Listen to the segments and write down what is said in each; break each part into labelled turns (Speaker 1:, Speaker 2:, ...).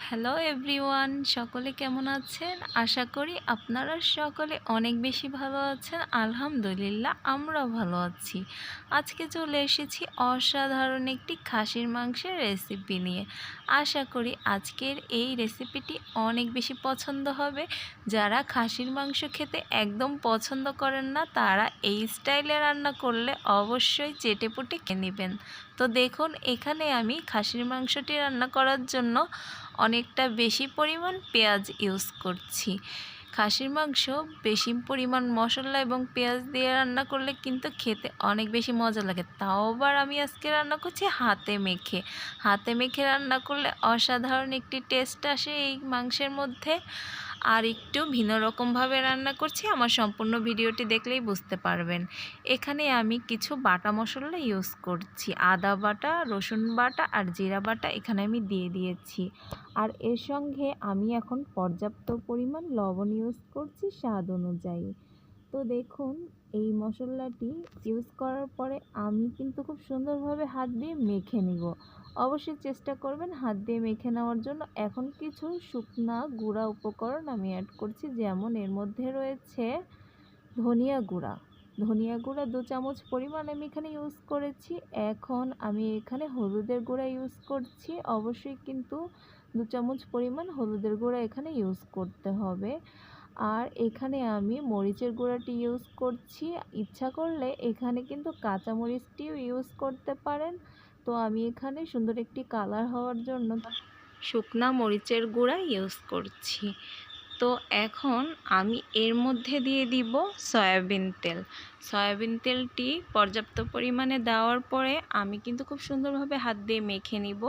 Speaker 1: Hello everyone, সকলে কেমন আছেন? আশা করি আপনারা সকলে অনেক বেশি ভালো আছেন। আলহামদুলিল্লাহ আমরাও ভালো আছি। আজকে চলে এসেছি অসাধারণ একটি খাসির মাংসের রেসিপি নিয়ে। আশা করি আজকের এই রেসিপিটি অনেক বেশি পছন্দ হবে। যারা খাসির মাংস খেতে একদম পছন্দ করেন না, তারা এই স্টাইলে রান্না করলে অবশ্যই চেটেপুটে খেয়ে নেবেন। তো দেখুন, এখানে আমি খাসির মাংসটি রান্না করার জন্য অনেকটা বেশি পরিমাণ পেঁয়াজ ইউজ করছি। খাসির মাংস বেশি পরিমাণ মশলা এবং পেঁয়াজ দিয়ে রান্না করলে কিন্তু খেতে অনেক বেশি মজা লাগে। তাও আবার আমি আজকে রান্না করছি হাতে মেখে। হাতে মেখে রান্না করলে অসাধারণ একটি টেস্ট আসে এই মাংসের মধ্যে। আর একটু ভিন্ন রকমভাবে রান্না করছি, আমার সম্পূর্ণ ভিডিওটি দেখলেই বুঝতে পারবেন। এখানে আমি কিছু বাটা মশলা ইউজ করছি, আদা বাটা, রসুন বাটা আর জিরা বাটা এখানে আমি দিয়ে দিয়েছি। আর এর সঙ্গে আমি এখন পর্যাপ্ত পরিমাণ লবণ ইউজ করছি স্বাদ অনুযায়ী। তো দেখুন, এই মশলাটি ইউজ করার পরে আমি কিন্তু খুব সুন্দরভাবে হাত দিয়ে মেখে নিব। অবশ্যই চেষ্টা করবেন হাত দিয়ে মেখে নেওয়ার জন্য। এখন কিছু শুকনা গুঁড়া উপকরণ আমি অ্যাড করছি, যেমন এর মধ্যে রয়েছে ধনিয়া গুঁড়া। ধনিয়া গুঁড়া 2 চামচ পরিমাণ আমি এখানে ইউজ করেছি। এখন আমি এখানে হলুদের গুঁড়া ইউজ করছি। অবশ্যই কিন্তু 2 চামচ পরিমাণ হলুদের গুঁড়া এখানে ইউজ করতে হবে। আর এখানে আমি মরিচের গুঁড়াটি ইউজ করছি। ইচ্ছা করলে এখানে কিন্তু কাঁচা মরিচটিও ইউজ করতে পারেন। তো আমি এখানে সুন্দর একটি কালার হওয়ার জন্য শুকনা মরিচের গুঁড়া ইউজ করছি। তো এখন আমি এর মধ্যে দিয়ে দিব সয়াবিন তেল। সয়াবিন তেলটি পর্যাপ্ত পরিমাণে দেওয়ার পরে আমি কিন্তু খুব সুন্দরভাবে হাত দিয়ে মেখে নিব।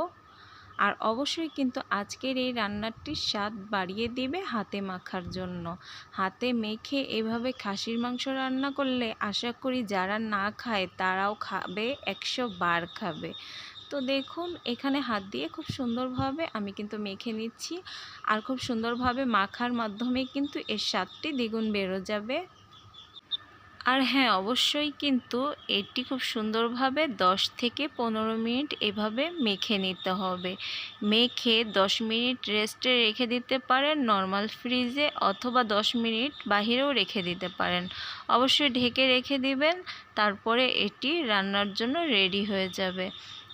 Speaker 1: আর অবশ্যই কিন্তু আজকের এই রান্নাটির স্বাদ বাড়িয়ে দেবে হাতে মাখার জন্য। হাতে মেখে এভাবে খাসির মাংস রান্না করলে আশা করি যারা না খায় তারাও খাবে, 100 বার খাবে। তো দেখুন, এখানে হাত দিয়ে খুব সুন্দরভাবে আমি কিন্তু মেখে নিচ্ছি। আর খুব সুন্দরভাবে মাখার মাধ্যমে কিন্তু এর স্বাদটি দ্বিগুণ বেড়ে যাবে। আর হ্যাঁ, অবশ্যই কিন্তু এটি খুব সুন্দরভাবে 10 থেকে 15 মিনিট এভাবে মেখে নিতে হবে। মেখে 10 মিনিট রেস্টে রেখে দিতে পারেন নর্মাল ফ্রিজে, অথবা 10 মিনিট বাহিরেও রেখে দিতে পারেন। অবশ্যই ঢেকে রেখে দিবেন, তারপরে এটি রান্নার জন্য রেডি হয়ে যাবে।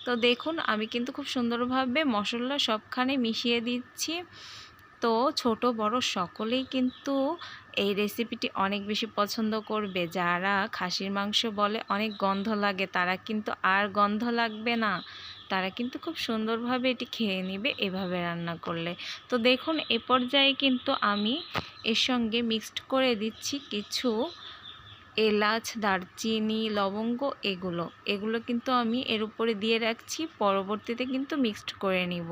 Speaker 1: তো দেখুন, আমি কিন্তু খুব সুন্দরভাবে মশলা সবখানে মিশিয়ে দিচ্ছি। তো ছোট বড় সকলেই কিন্তু এই রেসিপিটি অনেক বেশি পছন্দ করবে। যারা খাসির মাংস বলে অনেক গন্ধ লাগে, তারা কিন্তু আর গন্ধ লাগবে না। তারা কিন্তু খুব সুন্দরভাবে এটি খেয়ে নেবে এভাবে রান্না করলে। তো দেখুন, এ পর্যায়ে কিন্তু আমি এর সঙ্গে মিক্সড করে দিচ্ছি কিছু এলাচ, দারচিনি, লবঙ্গ, এগুলো কিন্তু আমি এর উপরে দিয়ে রাখছি, পরবর্তীতে কিন্তু মিক্সড করে নিব।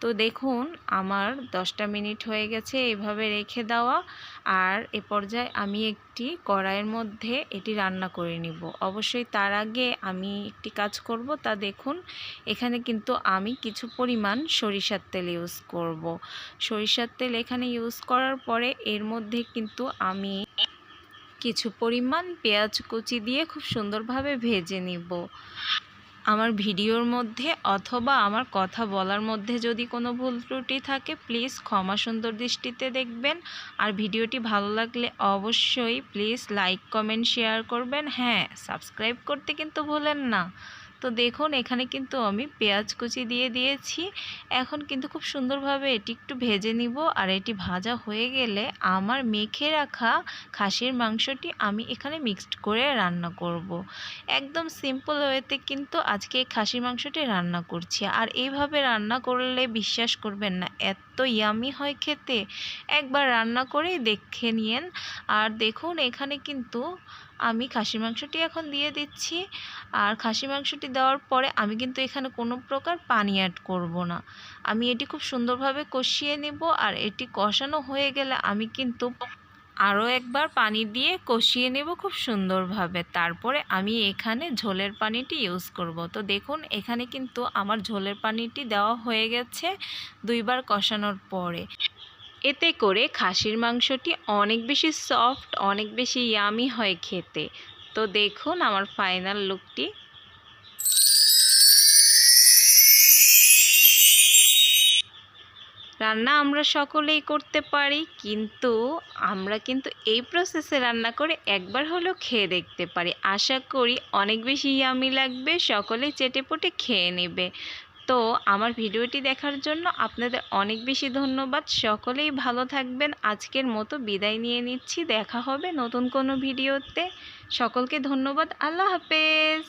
Speaker 1: তো দেখুন, আমার 10টা মিনিট হয়ে গেছে এভাবে রেখে দেওয়া। আর এ পর্যায়ে আমি একটি কড়াইয়ের মধ্যে এটি রান্না করে নিব। অবশ্যই তার আগে আমি একটি কাজ করব, তা দেখুন, এখানে কিন্তু আমি কিছু পরিমাণ সরিষার তেল ইউজ করব। সরিষার তেল এখানে ইউজ করার পরে এর মধ্যে কিন্তু আমি কিছু পরিমাণ পেঁয়াজ কুচি দিয়ে খুব সুন্দরভাবে ভেজে নিব। আমার ভিডিওর মধ্যে অথবা আমার কথা বলার মধ্যে যদি কোনো ভুল ত্রুটি থাকে, প্লিজ ক্ষমা সুন্দর দৃষ্টিতে দেখবেন। আর ভিডিওটি ভালো লাগলে অবশ্যই প্লিজ লাইক, কমেন্ট, শেয়ার করবেন। হ্যাঁ, সাবস্ক্রাইব করতে কিন্তু ভুলেন না। তো দেখুন, এখানে কিন্তু আমি পেঁয়াজ কুচি দিয়ে দিয়েছি। এখন কিন্তু খুব সুন্দরভাবে এটি একটু ভেজে নিব। আর এটি ভাজা হয়ে গেলে আমার মেখে রাখা খাসির মাংসটি আমি এখানে মিক্সড করে রান্না করব। একদম সিম্পল ওয়েতে কিন্তু আজকে খাসির মাংসটি রান্না করছি। আর এইভাবে রান্না করলে বিশ্বাস করবেন না, এত ইয়ামি হয় খেতে। একবার রান্না করেই দেখে নিয়েন। আর দেখুন, এখানে কিন্তু আমি খাসির মাংসটি এখন দিয়ে দিচ্ছি। আর খাসির মাংসটি দেওয়ার পরে আমি কিন্তু এখানে কোনো প্রকার পানি অ্যাড করব না। আমি এটি খুব সুন্দরভাবে কষিয়ে নেব। আর এটি কষানো হয়ে গেলে আমি কিন্তু আরও একবার পানি দিয়ে কষিয়ে নেব খুব সুন্দরভাবে। তারপরে আমি এখানে ঝোলের পানিটি ইউজ করব। তো দেখুন, এখানে কিন্তু আমার ঝোলের পানিটি দেওয়া হয়ে গেছে 2 বার কষানোর পরে। এতে করে খাসির মাংসটি অনেক বেশি সফট, অনেক বেশি ইয়ামি হয় খেতে। তো দেখুন আমার ফাইনাল লুকটি। রান্না আমরা সকলেই করতে পারি, কিন্তু আমরা কিন্তু এই প্রসেসে রান্না করে একবার হলেও খেয়ে দেখতে পারি। আশা করি অনেক বেশি ইয়ামি লাগবে, সকলে চেটেপুটে খেয়ে নেবে। তো আমার ভিডিওটি দেখার জন্য আপনাদের অনেক বেশি ধন্যবাদ। সকলেই ভালো থাকবেন। আজকের মতো বিদায় নিয়ে নিচ্ছি। দেখা হবে নতুন কোনো ভিডিওতে। সকলকে ধন্যবাদ। আল্লাহ হাফেজ।